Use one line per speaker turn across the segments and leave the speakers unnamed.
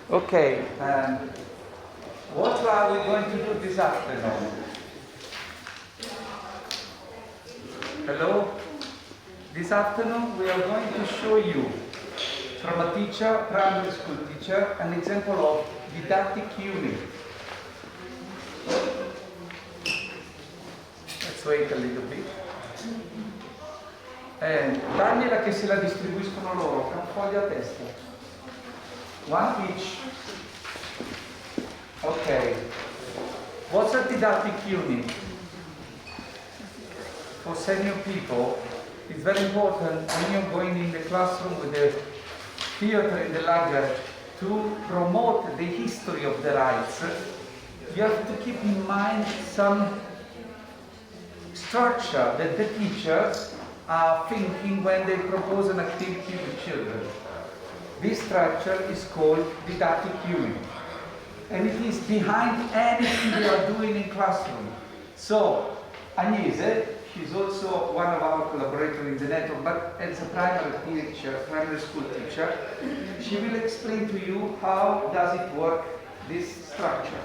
Okay, what are we going to do this afternoon? Hello? This afternoon we are going to show you, from a teacher, primary school teacher, an example of didactic unit. Let's wait a little bit. Dagliela che se la distribuiscono loro, un foglio a testa. One each. Okay. What's a didactic unit? For senior people, it's very important when you're going in the classroom with the theater in the language to promote the history of the rights. You have to keep in mind some structure that the teachers are thinking when they propose an activity with children. This structure is called didactic unit, and it is behind anything we are doing in classroom. So, Agnese, she's also one of our collaborators in the network, but as a primary school teacher, she will explain to you how does it work, this structure,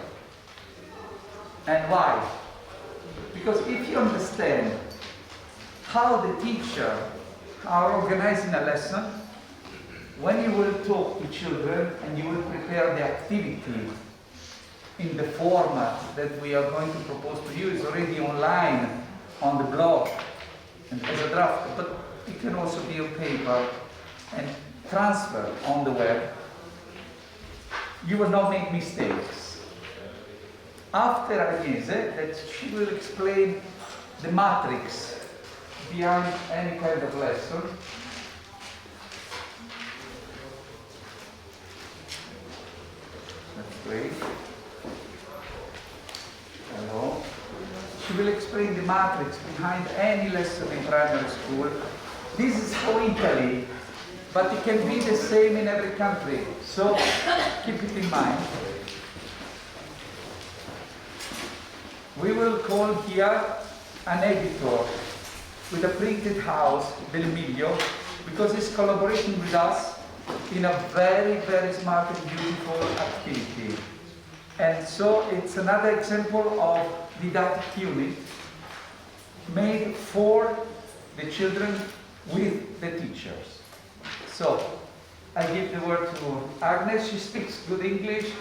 and why. Because if you understand how the teacher are organizing a lesson, when you will talk to children and you will prepare the activity in the format that we are going to propose to you, is already online on the blog and as a draft, but it can also be on paper and transferred on the web. You will not make mistakes. After Agnese, that she will explain the matrix behind any kind of lesson. That's great. Hello. She will explain the matrix behind any lesson in primary school. This is for Italy, but it can be the same in every country. So keep it in mind. We will call here an editor with a printed house, Del Miglio, because he's collaborating with us in a very, very smart and beautiful activity. And so it's another example of didactic unit made for the children with the teachers. So I give the word to Agnes. She speaks good English,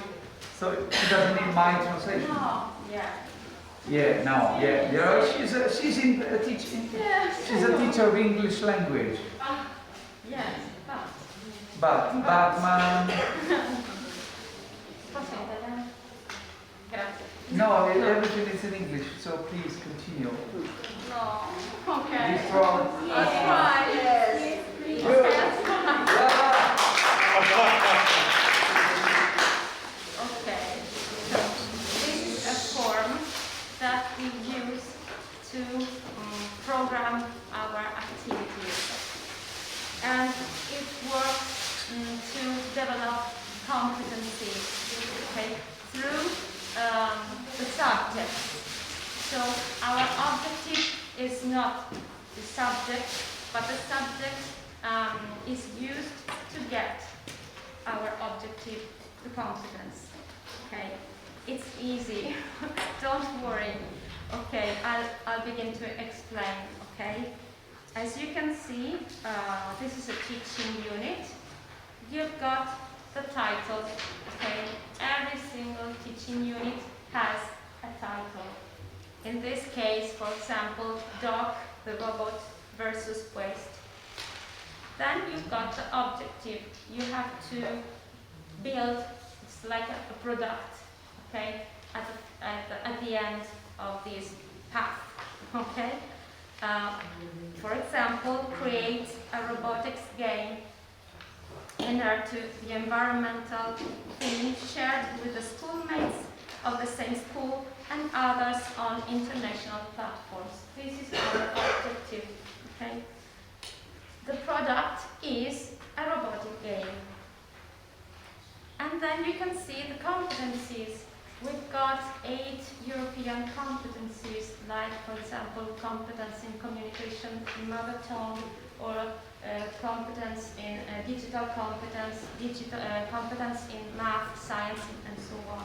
so she doesn't need my translation.
No, yeah.
Yeah, no, yeah. She's a teaching.
Yes.
She's a teacher of English language.
Yes,
Batman.
Posso italiano? Grazie.
No, everything is in English, so please continue.
No. Okay.
Be strong.
I'll try. Yes.
Good.
Okay, I'll try. Okay. This is a form that we use to program our activities. And it works to develop competencies, okay, through the subject. So our objective is not the subject, but the subject is used to get our objective, the competence. Okay, it's easy. Don't worry. Okay, I'll begin to explain. Okay. As you can see, this is a teaching unit. You've got the title, okay? Every single teaching unit has a title. In this case, for example, Dog, the robot versus waste. Then you've got the objective. You have to build, it's like a product, okay? At the end of this path, okay? For example, create a robotics game, enter to the environmental theme shared with the schoolmates of the same school and others on international platforms. This is our objective. Okay? The product is a robotic game. And then you can see the competencies. We've got 8 European competencies, like, for example, competence in communication in mother tongue, or competence in digital competence, competence in math, science, and so on.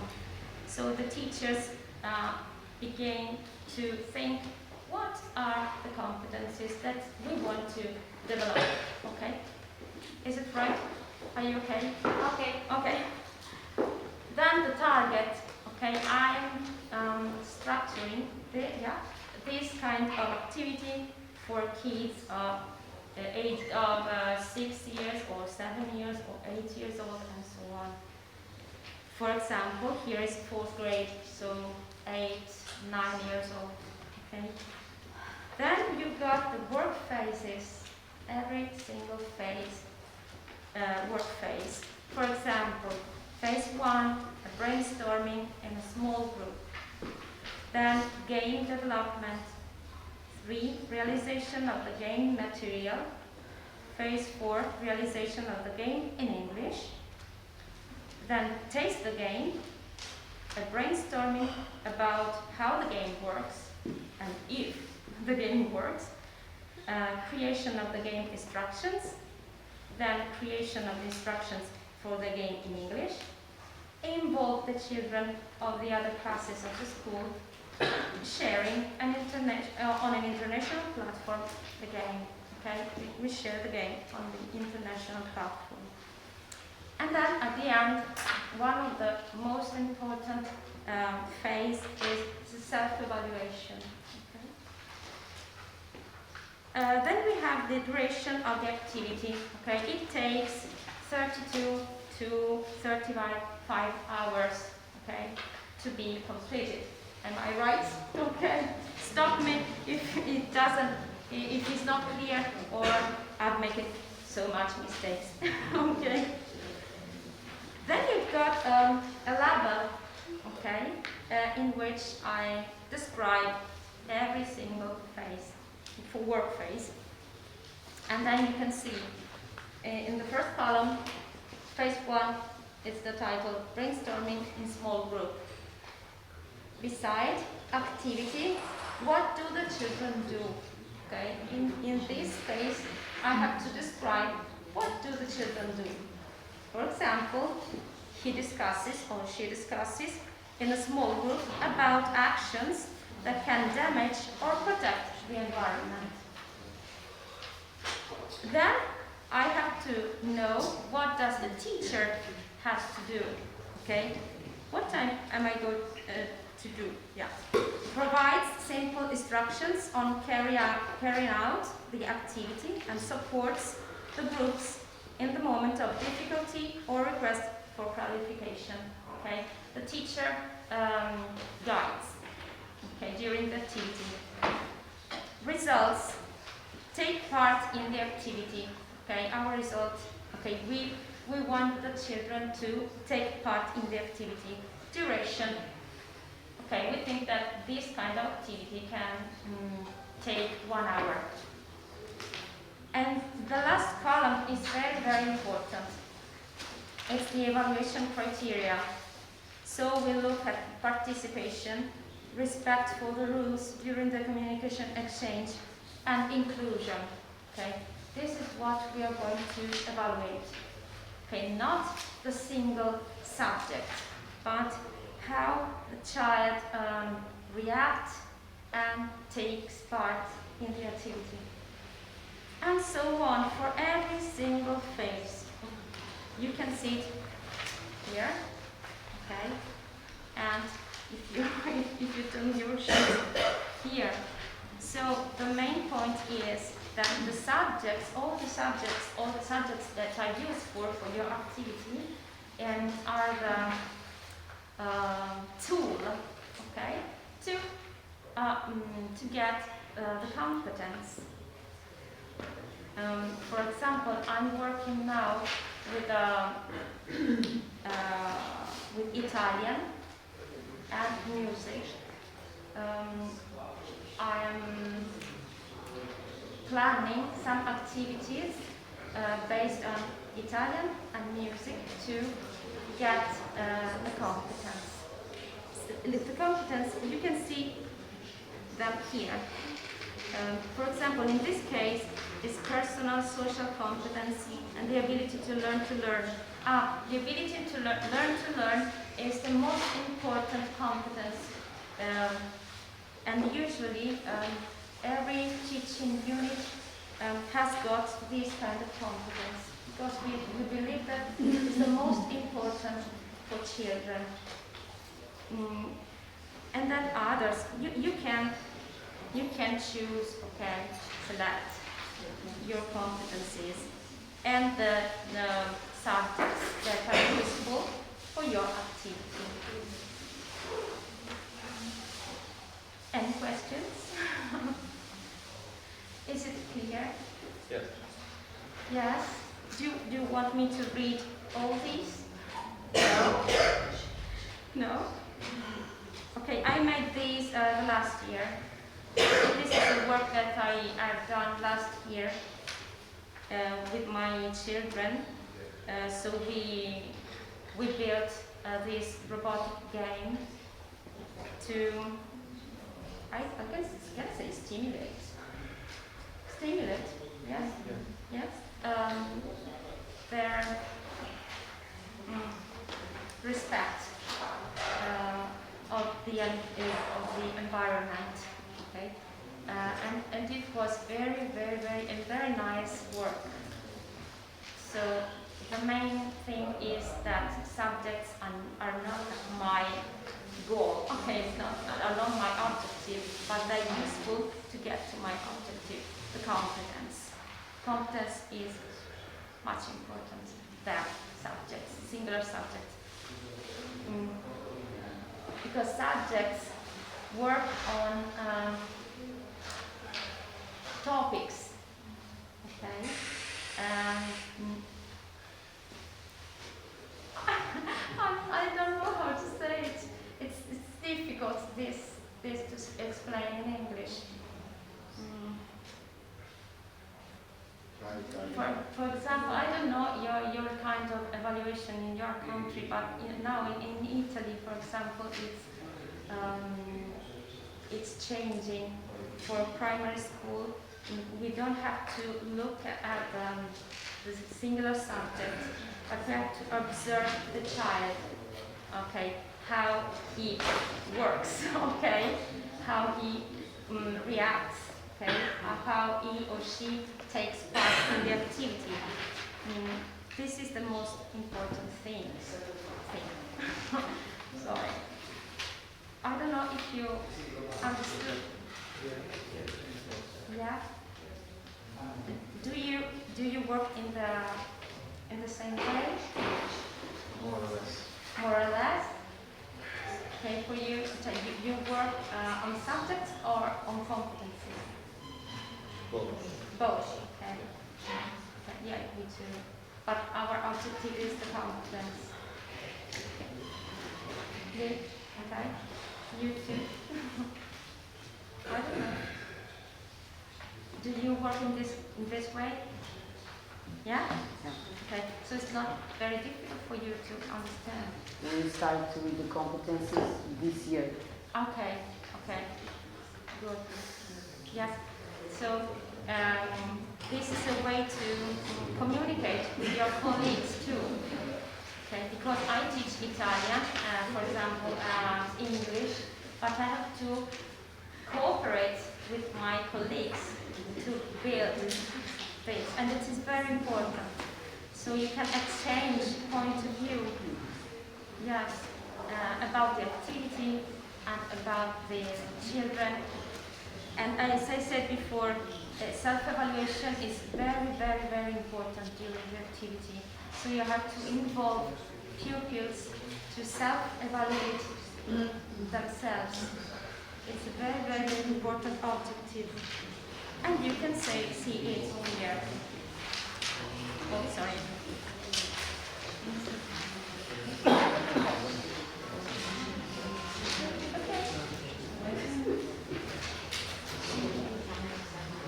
So the teachers began to think, what are the competencies that we want to develop? Okay, is it right? Are you okay?
Okay.
Okay. Then the target. Okay, I'm structuring this kind of activity for kids of the age of 6 years or 7 years or 8 years old and so on. For example, here is 4th grade, so 8, 9 years old. Okay. Then you've got the work phases, every single phase, work phase. For example, phase 1, a brainstorming in a small group. Then game development. 3, realization of the game material. Phase 4, realization of the game in English. Then taste the game, a brainstorming about how the game works and if the game works. Creation of the game instructions. Then creation of the instructions for the game in English. Involve the children of the other classes of the school, sharing on an international platform the game. Okay, we share the game on the international platform. And then at the end, one of the most important phase is the self-evaluation. Okay. Then we have the duration of the activity. Okay, it takes 32 to 35 hours. Okay, to be completed. Am I right? Okay. Stop me if it doesn't, if it's not clear or I've made so much mistakes. Okay. Then you've got a label, okay, in which I describe every single phase, for work phase. And then you can see in the first column, phase 1 is the title, brainstorming in small group. Beside activity, what do the children do? Okay, in this phase, I have to describe what do the children do. For example, he discusses or she discusses in a small group about actions that can damage or protect the environment. Then I have to know what does the teacher has to do. Okay, what time am I going to do? Yeah, provides simple instructions on carrying out the activity and supports the groups in the moment of difficulty or request for clarification. Okay, the teacher guides. Okay, during the activity. Results: take part in the activity. Okay, our results. Okay, we want the children to take part in the activity. Duration. Okay, we think that this kind of activity can take 1 hour. And the last column is very, very important. It's the evaluation criteria. So we look at participation, respect for the rules during the communication exchange, and inclusion. Okay, this is what we are going to evaluate. Okay, not the single subject, but how the child reacts and takes part in the activity. And so on for every single phase. You can see it here, okay? And if you turn your sheet here. So the main point is that the subjects, all the subjects that I use for your activity are the tool, okay, to get the competence. For example, I'm working now with Italian and music. I'm planning some activities based on Italian and music to get the competence. The competence, you can see them here. For example, in this case, is personal social competency and the ability to learn to learn. The ability to learn is the most important competence, and usually every teaching unit has got this kind of competence because we believe that it's the most important for children. And then others, you can choose, okay, select your competencies and the subjects that are useful for your activity. Any questions? Is it clear?
Yes.
Yes. Do you want me to read all these? No? Okay, I made these last year. This is the work that I've done last year with my children. So we built this robotic game to, I can say stimulate. Stimulate, yes? Yes. Their respect of the environment, okay? And it was very nice work. So the main thing is that subjects are not my goal. Okay, are not my objective, but they're useful to get to my objective, the competence. Competence is much important than subjects, singular subjects. Because subjects work on topics, okay? I don't know how to say it. It's difficult this to explain in English. For example, I don't know your kind of evaluation in your country, but now in Italy, for example, it's changing. For primary school, we don't have to look at the singular subject, but we have to observe the child, okay, how he works, okay, how he reacts, okay, how he or she takes part in the activity. This is the most important thing. Sorry. I don't know if you understood. Yeah. Do you work in the same way?
More or less.
More or less. Okay, for you, you work on subjects or on competencies?
Both.
Both. Okay. Yeah, me too. But our objective is the competence. Okay. Okay. You too. I don't know. Do you work in this way? Yeah? Okay. So it's not very difficult for you to understand.
We start with the competencies this year.
Okay. Okay. Good. Yes. So this is a way to communicate with your colleagues too. Okay. Because I teach Italian, for example, English, but I have to cooperate with my colleagues to build things, and it is very important. So you can exchange point of view, yes, about the activity and about the children. And as I said before, self-evaluation is very important during the activity. So you have to involve pupils to self-evaluate themselves. It's a very important objective. And you can see it here. Oh, sorry. Okay.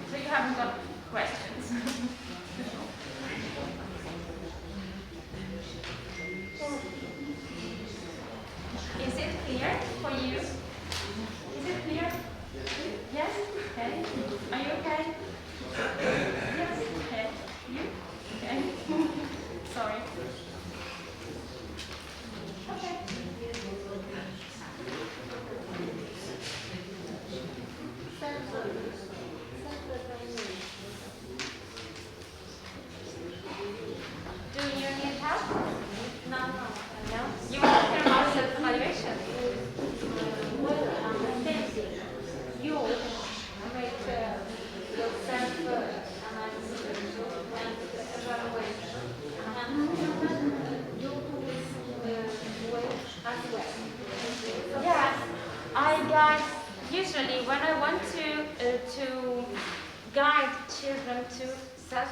So you haven't got questions? Is it clear for you? Is it clear? Yes? Okay. Are you okay? Yes?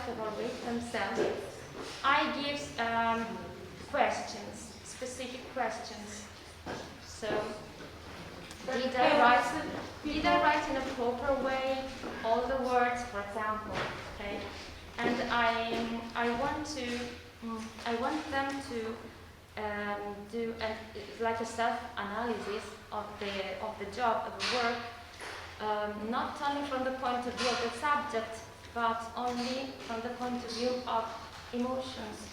self-evaluate themselves, I give questions, specific questions. So, did I write in a proper way all the words, for example? Okay, and I want them to do like a self-analysis of the job, of the work, not only from the point of view of the subject, but only from the point of view of emotions.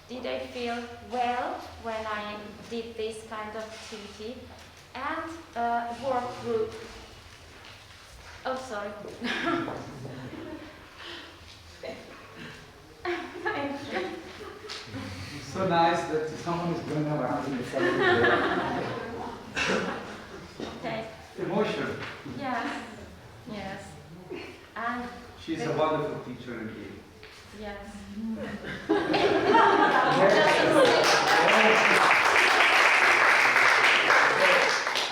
Did I feel well when I did this kind of activity? And work group. Oh, sorry. Thank you.
So nice that someone is going around in the front.
Okay.
Emotion.
Yes. Yes. And
She's a wonderful teacher indeed.
yes.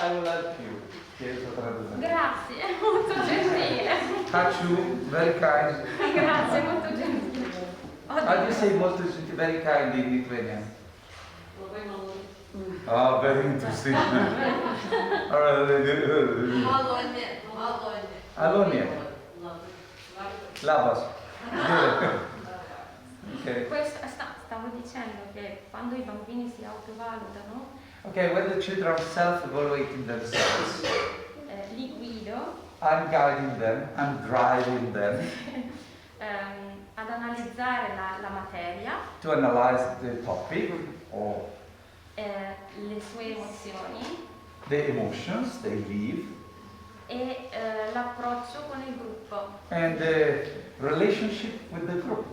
I will help you. Chiedo traduzione.
Grazie, molto gentile.
Touch you, very kind.
Grazie, molto gentile.
How do you say molto gentile, very kind in Lithuanian? Oh, very interesting. Alonia. Labas. Okay.
Stavo dicendo che quando I bambini si autovalutano,
Okay, when the children are self-evaluating themselves,
li guido
I'm guiding them, I'm driving them
ad analizzare la materia,
to analyze the topic or
le sue emozioni
the emotions they live
e l'approccio con il gruppo.
and the relationship with the group.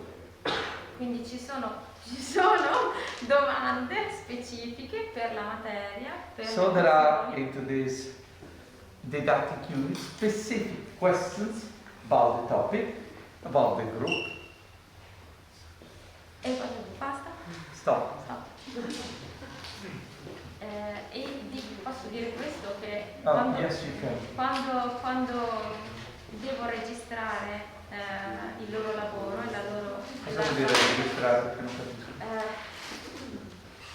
Quindi ci sono domande specifiche per la materia, per
So
le
there are
emozioni.
into this didactic unit specific questions about the topic, about the group.
E quando basta?
Stop.
Posso dire questo che
Oh, yes, you can.
quando devo registrare il loro lavoro e
Cosa vuol dire registrare? Perché non capisco.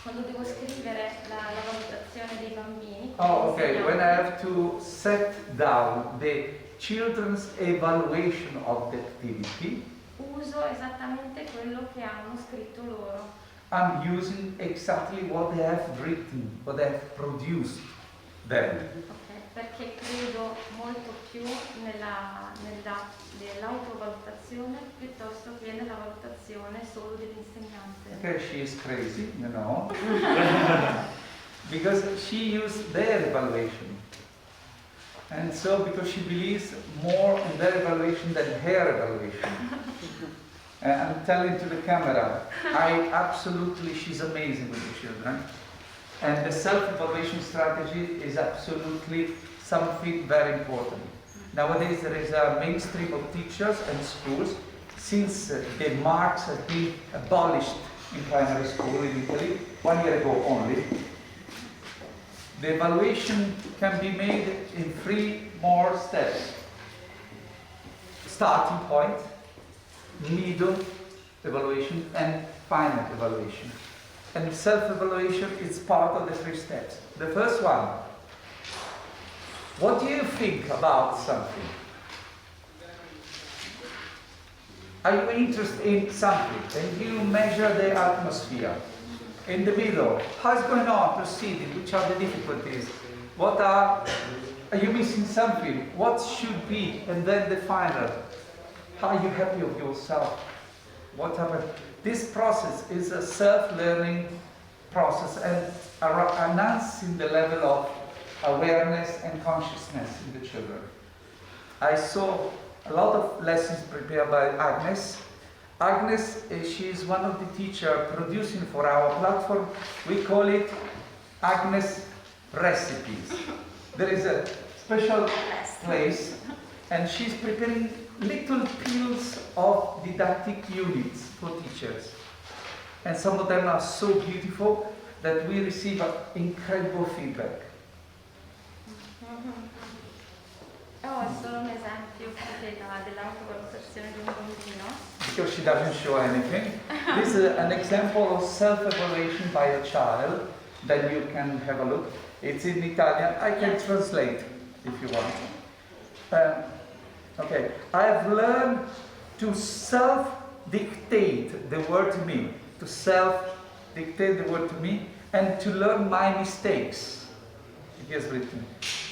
quando devo scrivere la valutazione dei bambini.
Oh, okay.
insegno-
When I have to set down the children's evaluation of the activity,
uso esattamente quello che hanno scritto loro.
I'm using exactly what they have written, what they have produced then.
Ok, perché credo molto più nell'autovalutazione piuttosto che nella valutazione solo dell'insegnante.
Okay, she is crazy, you know, because she used their evaluation. And so, because she believes more in their evaluation than her evaluation. And I'm telling to the camera, she's amazing with the children. And the self-evaluation strategy is absolutely something very important. Nowadays there is a mainstream of teachers and schools, since the marks have been abolished in primary school in Italy, 1 year ago only. The evaluation can be made in 3 more steps. Starting point, middle evaluation, and final evaluation. And self-evaluation is part of the 3 steps. The first one, what do you think about something? Are you interested in something? And you measure the atmosphere. In the middle, how's going on proceeding? Which are the difficulties? Are you missing something? What should be? And then the final. Are you happy with yourself? What happened? This process is a self-learning process and enhancing the level of awareness and consciousness in the children. I saw a lot of lessons prepared by Agnes. Agnes, she is one of the teachers producing for our platform. We call it Agnes Recipes. There is a special place and she's preparing little pills of didactic units for teachers. And some of them are so beautiful that we receive incredible feedback.
Oh, è solo un esempio dell'autovalutazione di un bambino.
because she doesn't show anything. This is an example of self-evaluation by a child that you can have a look. It's in Italian. I can translate if you want. Okay, I've learned to self-dictate the word to me, to self-dictate the word to me, and to learn my mistakes. It is written.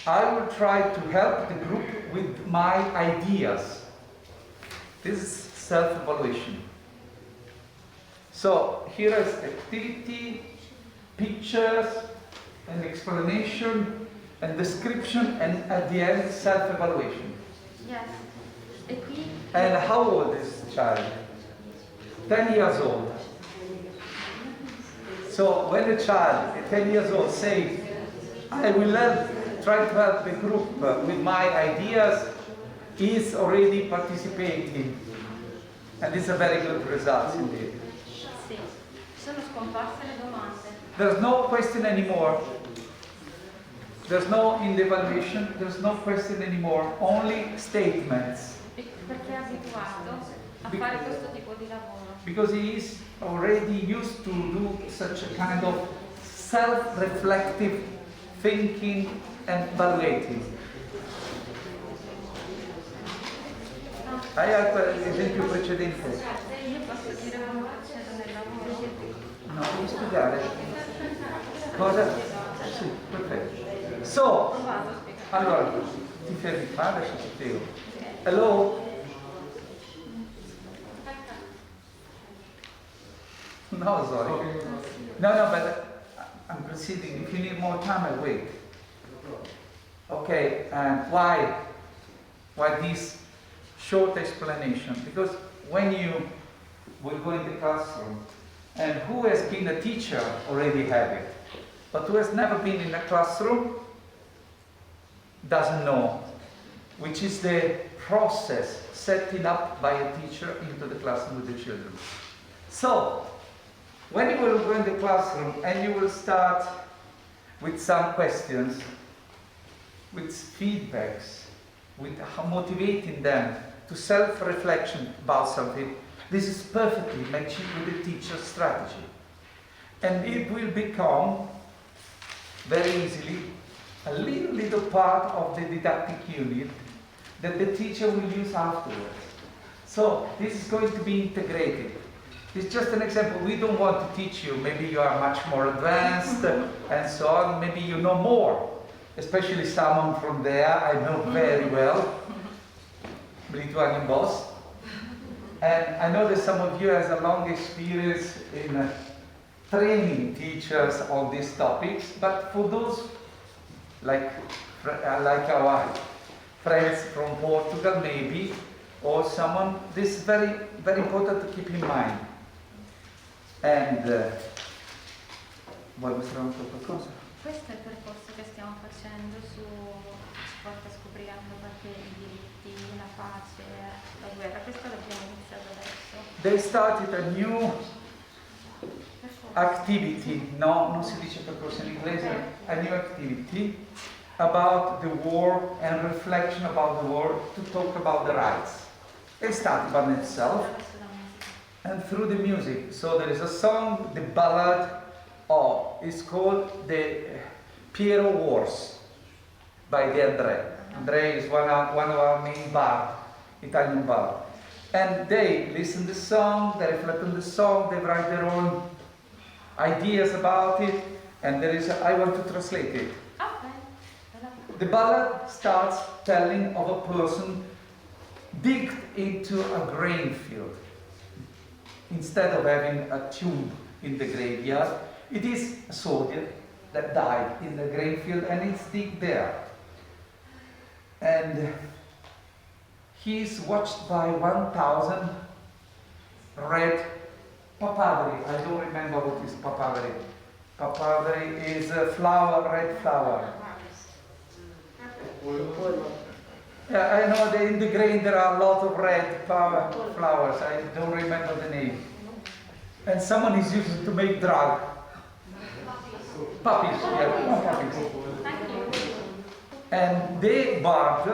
I will try to help the group with my ideas. This is self-evaluation. So here is activity, pictures, and explanation, and description, and at the end self-evaluation.
Yes. E qui
And how old is this child? 10 years old. So when a child, 10 years old, says, I will try to help the group with my ideas, he is already participating. And it's a very good result indeed.
sì, sono scomparse le domande.
There's no question anymore. There's no in the evaluation, there's no question anymore, only statements.
Perché è abituato a fare questo tipo di lavoro.
Because he is already used to do such a kind of self-reflective thinking and evaluating. Hai altro esempio precedente?
Io posso dire come procedo nel lavoro.
No, devi spiegare. Cosa? Sì, perfetto. So,
Provato a spiegare.
allora, ti fermi qua, adesso ti spiego. Hello? No, sorry. No, but I'm proceeding. If you need more time, I'll wait. Okay, and why this short explanation? Because when you will go in the classroom, and who has been a teacher already have it, but who has never been in a classroom doesn't know, which is the process setting up by a teacher into the classroom with the children. So, when you will go in the classroom and you will start with some questions, with feedbacks, with motivating them to self-reflection about something, this is perfectly matching with the teacher's strategy. And it will become very easily a little part of the didactic unit that the teacher will use afterwards. So this is going to be integrated. It's just an example. We don't want to teach you. Maybe you are much more advanced and so on. Maybe you know more. Especially someone from there I know very well, Lithuanian boss. And I know that some of you has a long experience in training teachers on these topics. But for those like our friends from Portugal maybe, or someone, this is very, very important to keep in mind. And vuoi mostrare un po' qualcosa?
Questo è il percorso che stiamo facendo su Porta scoprendo perché i diritti, la pace, la guerra. Questo l'abbiamo iniziato adesso.
They started a new activity, no, non si dice percorso in inglese, a new activity about the war and reflection about the war to talk about the rights. They started by themselves and through the music. So there is a song, the ballad, it's called the Piero Wars by the André. André is one of our main Italian bard. And they listen to the song, they reflect on the song, they write their own ideas about it, and there is, I want to translate it.
Okay.
The ballad starts telling of a person digged into a grain field. Instead of having a tomb in the graveyard, it is a soldier that died in the grain field and it's digged there. And he is watched by 1,000 red papaveri. I don't remember what is papaveri. Papaveri is a flower, red flower. Yeah, I know that in the grain there are a lot of red flowers. I don't remember the name. And someone is used to make drug. Puppies, yeah, puppies. And the bard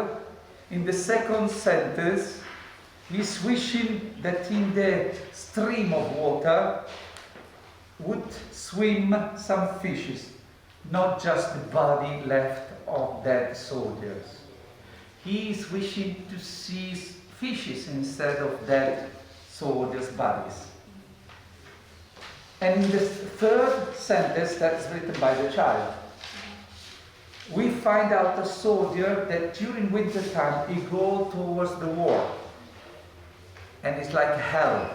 In the second sentence, he's wishing that in the stream of water would swim some fishes, not just the body left of dead soldiers. He is wishing to see fishes instead of dead soldiers' bodies. And in the third sentence, that's written by the child, we find out a soldier that during winter time he goes towards the war. And it's like hell,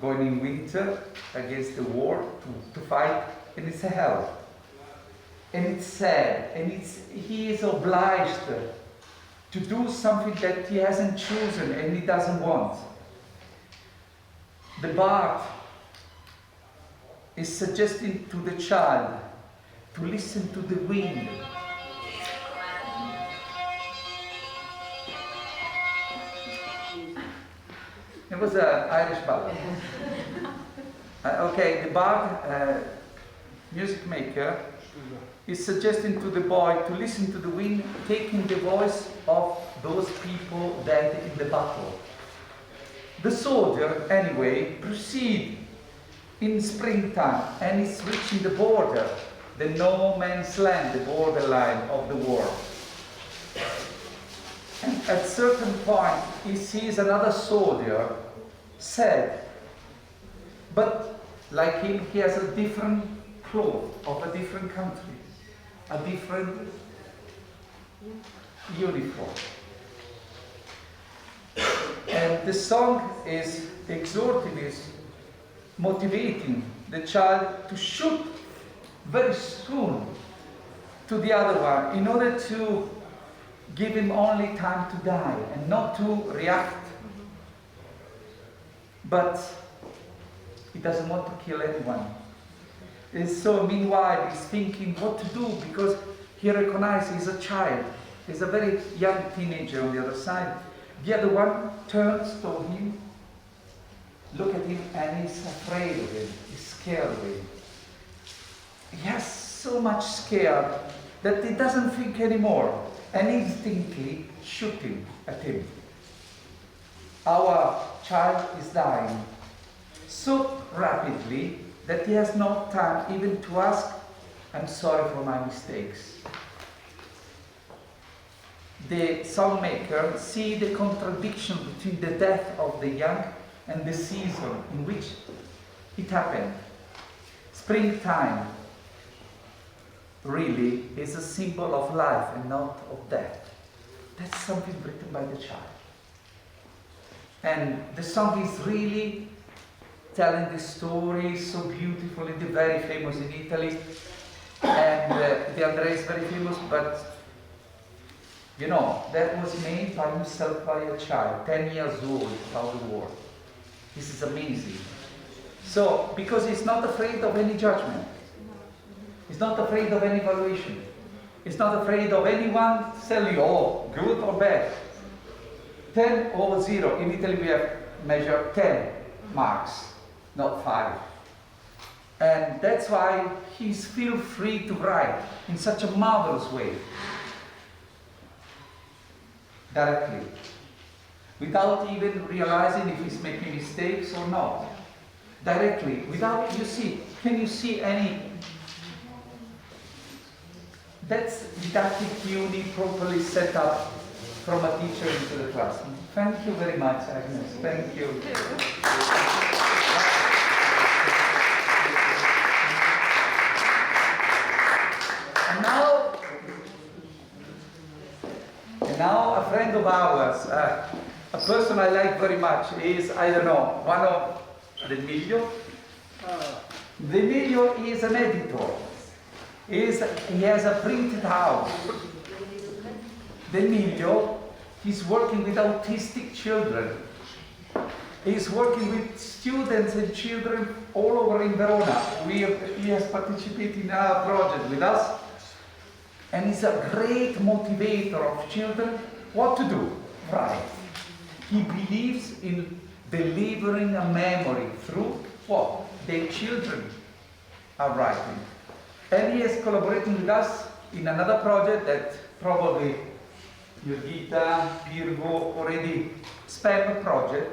going in winter against the war to fight, and it's a hell. And it's sad, and he is obliged to do something that he hasn't chosen and he doesn't want. The bard is suggesting to the child to listen to the wind. It was an Irish ballad. Okay, the bard, music maker, is suggesting to the boy to listen to the wind, taking the voice of those people dead in the battle. The soldier, anyway, proceeds in springtime and is reaching the border, the no man's land, the borderline of the war. And at a certain point, he sees another soldier, sad, but like him, he has a different cloth of a different country, a different uniform. And the song is exhorting, is motivating the child to shoot very soon to the other one in order to give him only time to die and not to react. But he doesn't want to kill anyone. And so meanwhile he's thinking what to do, because he recognizes he's a child. He's a very young teenager on the other side. The other one turns to him, look at him, and he's afraid of him. He's scared of him. He has so much scared that he doesn't think anymore, and instinctively shooting at him. Our child is dying so rapidly that he has no time even to ask, I'm sorry for my mistakes. The songmaker sees the contradiction between the death of the young and the season in which it happened. Springtime really is a symbol of life and not of death. That's something written by the child. And the song is really telling the story so beautifully, very famous in Italy. And the Andrea is very famous, but you know, that was made by himself by a child, 10 years old, about the war. This is amazing. So, because he's not afraid of any judgment. He's not afraid of any evaluation. He's not afraid of anyone telling you, oh, good or bad. 10 or 0. In Italy we have measured 10 marks, not 5. And that's why he's feel free to write in such a marvelous way. Directly. Without even realizing if he's making mistakes or not. Directly. Without, can you see any... That's didactic unit properly set up from a teacher into the class. Thank you very much, Agnes. Thank you. And now a friend of ours, a person I like very much, is, I don't know, one of Emilio. Emilio is an editor. He has a printed house. Emilio, he's working with autistic children. He's working with students and children all over in Verona. He has participated in our project with us. And he's a great motivator of children. What to do? Right. He believes in delivering a memory through what? The children are writing. And he is collaborating with us in another project that probably Jurgita, Virgo already SPEM project,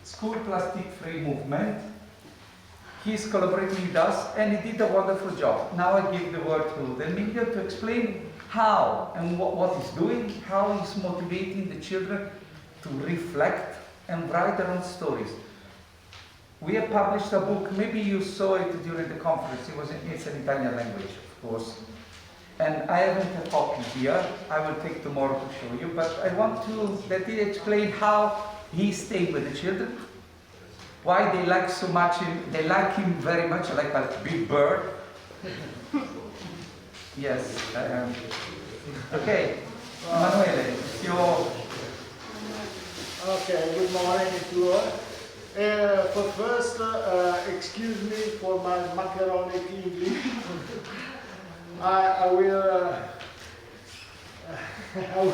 School Plastic Free Movement. He's collaborating with us and he did a wonderful job. Now I give the word to Emilio to explain how and what he's doing, how he's motivating the children to reflect and write their own stories. We have published a book, maybe you saw it during the conference, it's an Italian language, of course. And I haven't a copy here, I will take tomorrow to show you, but I want to let you explain how he stayed with the children, why they like so much him, they like him very much, like a big bird. Yes, okay, Emanuele, it's your...
Okay, good morning to all. For first, excuse me for my macaronic English. I will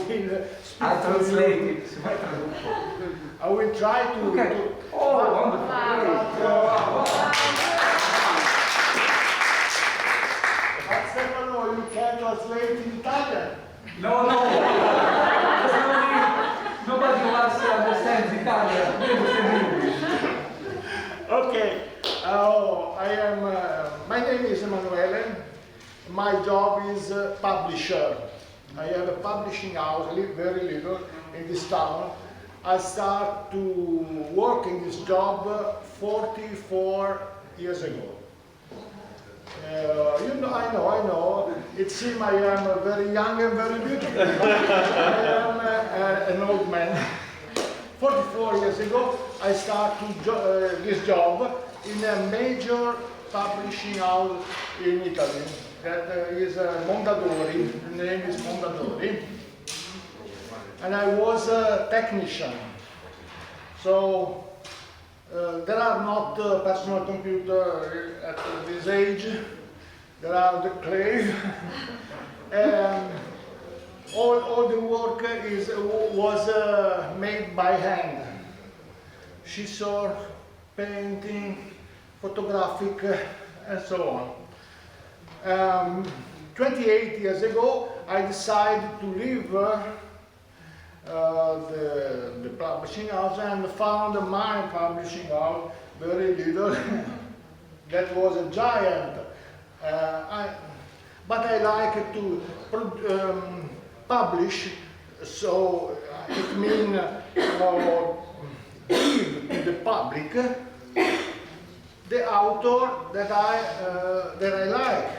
speak
I'll
to
translate
you.
it.
I will try to.
Okay. Oh, wonderful.
But Stefano, you can translate in Italian.
No. Nobody of us understands Italian. We understand English.
Okay. I am. My name is Emanuele. My job is publisher. I have a publishing house, very little, in this town. I start to work in this job 44 years ago. I know. It seems I am very young and very beautiful. I am an old man. 44 years ago, I started this job in a major publishing house in Italy. That is Mondadori. The name is Mondadori. And I was a technician. So there are not personal computer at this age. There are the clay. And all the work was made by hand. Scissor, painting, photographic, and so on. 28 years ago, I decided to leave the publishing house and found my publishing house very little. That was a giant. But I like to publish, so it means give to the public the author that I like.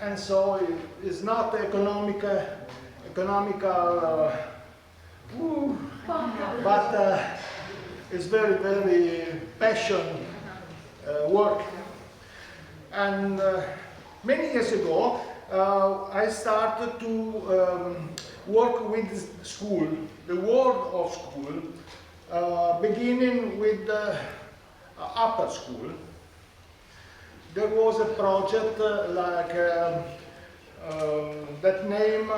And so it's not economical, but it's very, very passion work. And many years ago, I started to work with school, the world of school, beginning with upper school. There was a project that name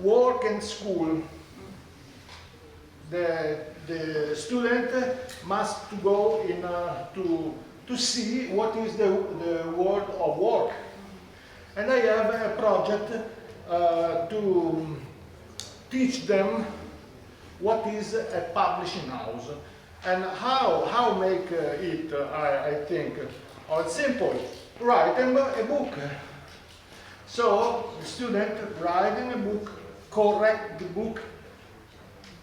Work and School. The student must go in to see what is the world of work. And I have a project to teach them what is a publishing house and how make it. I think. Oh, it's simple. Write a book. So the student writing a book, correct the book,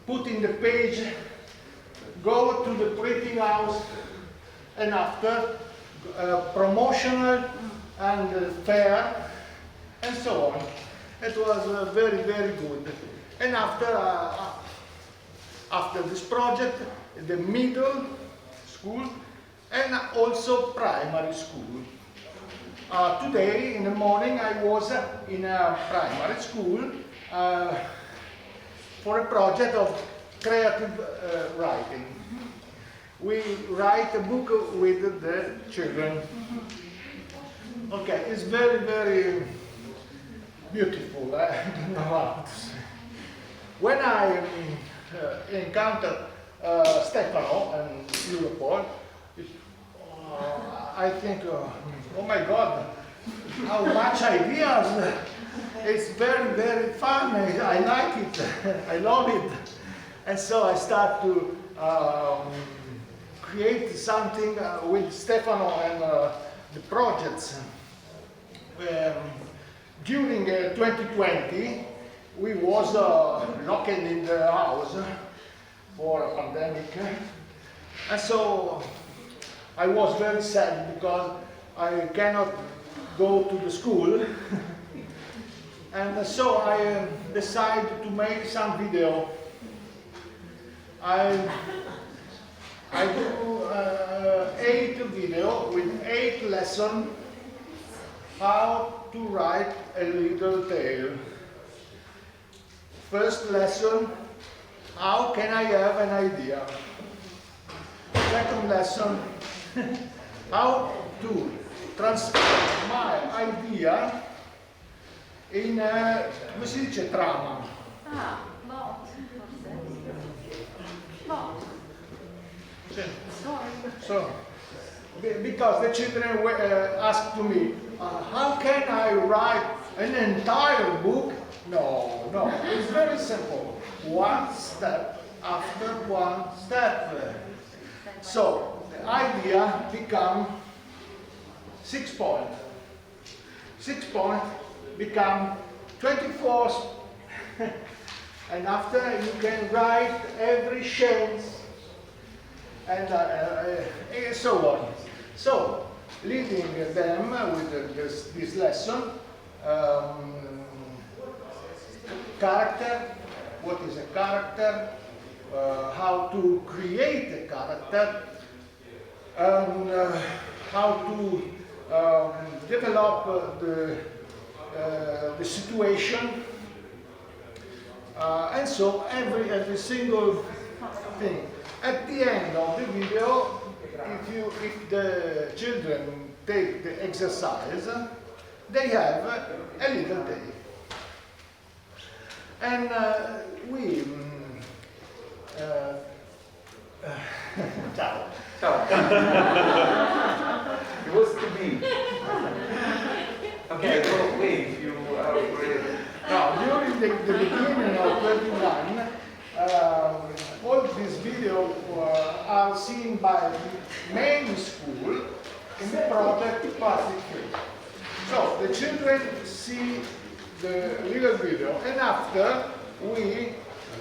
put in the page, go to the printing house, and after promotional and fair, and so on. It was very, very good. And after this project, the middle school, and also primary school. Today in the morning I was in a primary school for a project of creative writing. We write a book with the children. Okay, it's very, very beautiful. I don't know how to say. When I encountered Stefano and Europol, I think, oh my God, how much ideas It's very, very fun. I like it. I love it. And so I start to create something with Stefano and the projects. During 2020, we was locked in the house for a pandemic. And so I was very sad because I cannot go to the school. And so I decided to make some video. I do 8 video with 8 lessons how to write a little tale. First lesson, how can I have an idea? Second lesson, how to transfer my idea in, come si dice, trama?
Ah, plot, forse. Plot. Story.
So, because the children asked to me, how can I write an entire book? No, no, it's very simple. One step after one step. So, the idea become 6 points. 6 points become 24. And after you can write every chance and so on. So, leading them with this lesson, character, what is a character, how to create a character, and how to develop the situation, and so every single thing. At the end of the video, if the children take the exercise, they have a little day. And we ciao.
Ciao. It was to be. Okay, go away if you are ready.
Now, during the beginning of 21, all these videos are seen by main school in the project Plastic Free. So the children see the little video, and after we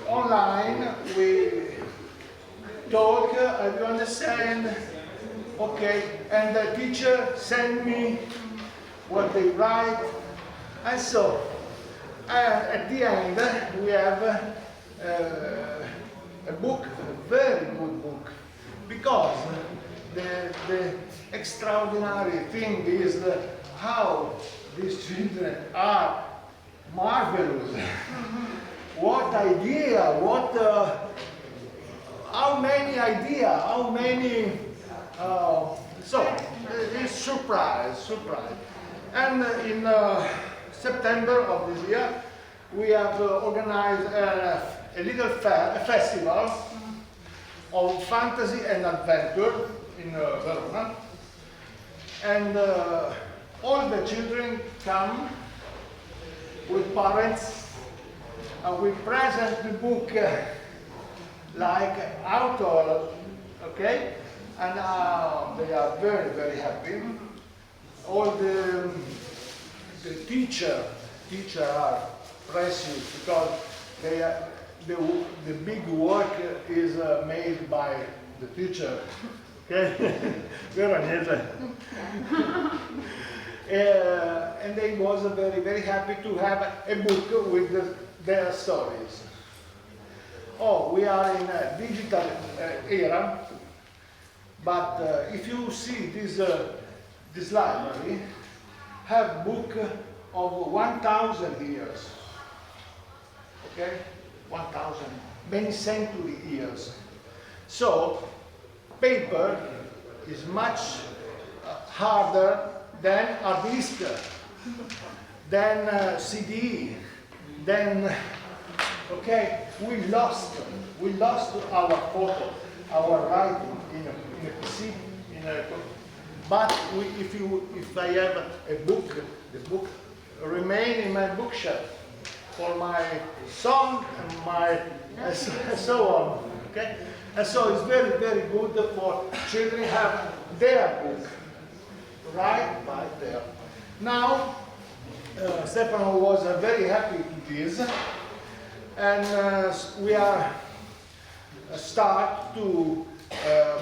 online we talk, you understand, okay, and the teacher send me what they write, and so at the end we have a book, a very good book, because the extraordinary thing is how these children are marvelous. What idea, how many ideas, how many, so it's surprise. And in September of this year, we have organized a little festival of fantasy and adventure in Verona. And all the children come with parents, and we present the book like author, okay? And they are very, very happy. All the teacher are precious because they are, the big work is made by the teacher. Okay? Vero Agnese? And they was very, very happy to have a book with their stories. Oh, we are in a digital era, but if you see this library, have book of 1,000 years. Okay, 1,000, many century years. So paper is much harder than hard disk, than CD, than, okay, we lost our photo, our writing in a PC, but if I have a book, the book remain in my bookshelf for my son and my so on. Okay, and so it's very good for children have their book right there. Now Stefano was very happy to this, and we are start to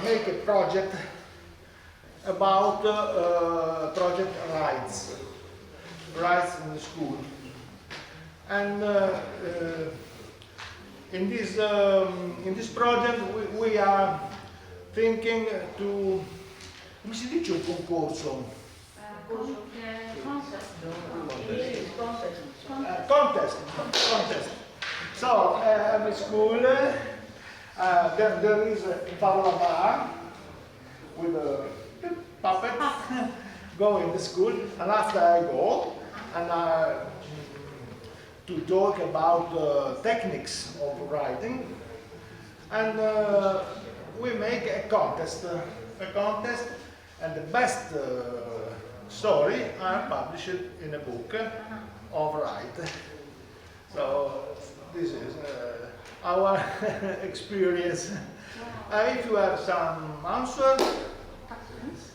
make a project about project rights in the school. And in this project we are thinking to, come si dice un concorso? Contest. So every school there is a Pavlova with a puppet go in the school, and after I go and to talk about techniques of writing, and we make a contest, and the best story are published in a book of write. So this is our experience. If you have some answer,
Questions?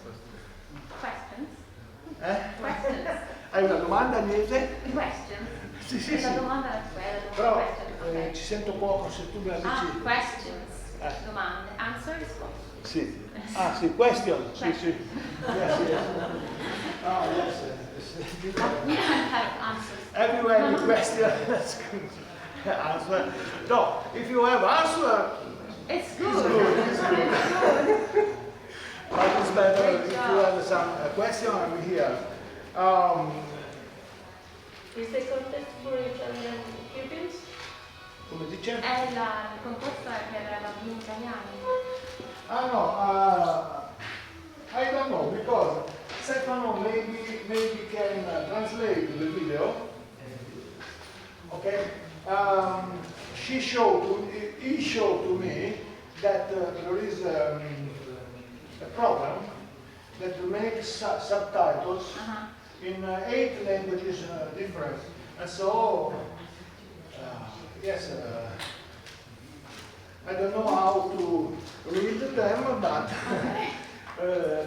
Questions? Hai una domanda, Agnese?
Questions?
Sì.
La domanda è quella,
Però
question.
ci sento poco se tu me la dici.
Questions. Domande. Answer is what?
Sì. Ah, sì, question. Sì. Yes. Oh, yes.
We don't have answers.
Everywhere the question. Answer. No, if you have answer,
It's
it's
good.
good. But it's better if you have some question, I'm here.
Is the contest for Italian pupils?
Come dice?
Il concorso è per bambini italiani.
No, I don't know, because Stefano maybe can translate the video. Okay? He showed to me that there is a program that makes subtitles in 8 languages different. And so, yes, I don't know how to read them, but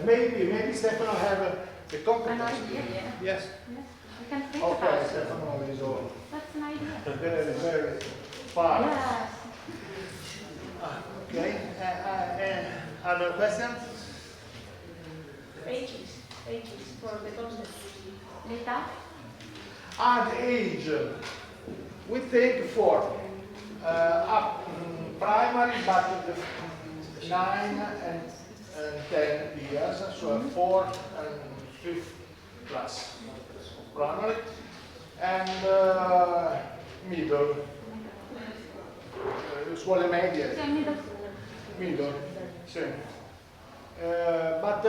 maybe Stefano have the
An
competence.
idea, yeah.
Yes.
Yes, we can think
Okay,
about it.
Stefano is all
That's an idea.
very far.
Yes.
Okay. Other questions?
Ages for the contest.
L'età?
The age. We think for up primary, but 9 and 10 years, so 4th and 5th class of primary, and middle, scuole medie,
Sì, middle.
middle, sì. But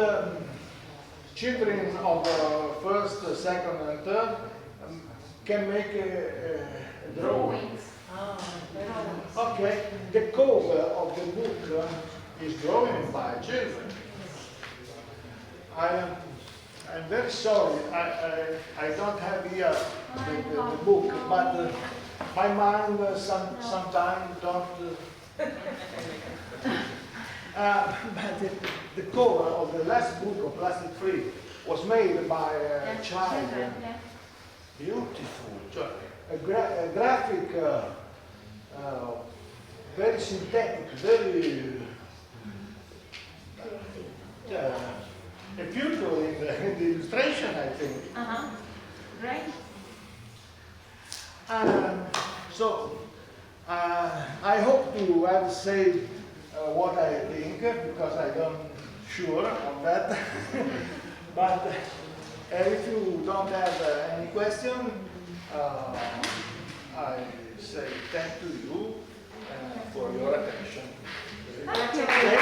children of first, second, and third can make a drawing.
Drawings. Drawings.
Okay, the cover of the book is drawn by children. I'm very sorry, I don't have here the book, but my mind sometimes don't. But the cover of the last book of Plastic Free was made by a
Yes,
child.
children, yeah.
Beautiful, cioè a graphic, very synthetic, very a future in the illustration, I think.
Great.
So I hope to have said what I think, because I don't sure of that. But if you don't have any question, I say thank to you for your attention.
Thank you.
Okay.